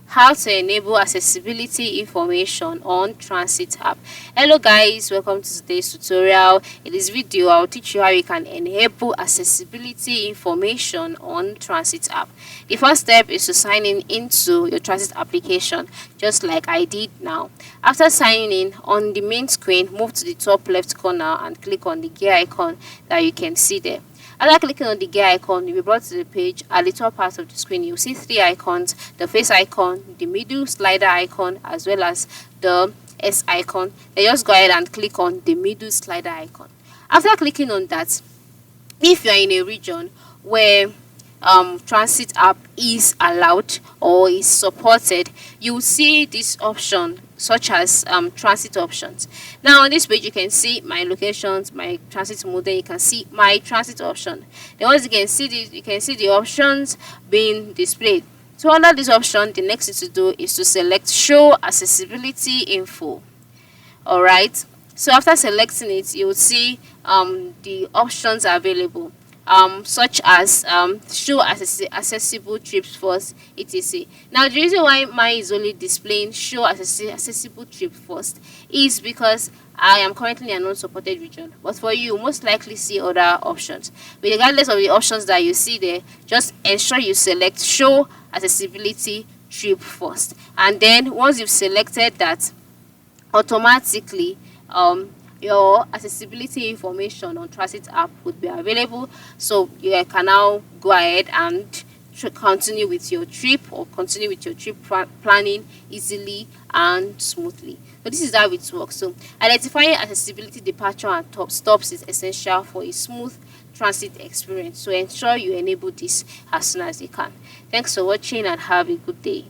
How to enable accessibility information on transit app. Hello guys, welcome to today's tutorial. In this video I'll teach you how you can enable accessibility information on transit app. The first step is to sign in into your transit application, just like I did now. After signing in, on the main screen, move to the top left corner and click on the gear icon that you can see there. After clicking on the gear icon, you'll be brought to the page. At the top part of the screen, you'll see three icons: the face icon, the middle slider icon, as well as the S icon. Then just go ahead and click on the middle slider icon. After clicking on that, if you're in a region where transit app is allowed or is supported, you see this option such as transit options. Now on this page you can see my locations, my transit mode, then you can see my transit option. Then once you can see this, you can see the options being displayed. So under this option, the next thing to do is to select show accessibility info. Alright, so after selecting it, you'll see the options available, such as show accessible trips first, etc. Now the reason why mine is only displaying show accessible trip first is because I am currently in a non-supported region, but for you most likely see other options. But regardless of the options that you see there, just ensure you select show accessibility trip first, and then once you've selected that, automatically your accessibility information on transit app would be available, so you can now go ahead and continue with your trip, or continue with your trip planning easily and smoothly. So this is how it works. So identifying accessibility departure and top stops is essential for a smooth transit experience, so ensure you enable this as soon as you can. Thanks for watching and have a good day.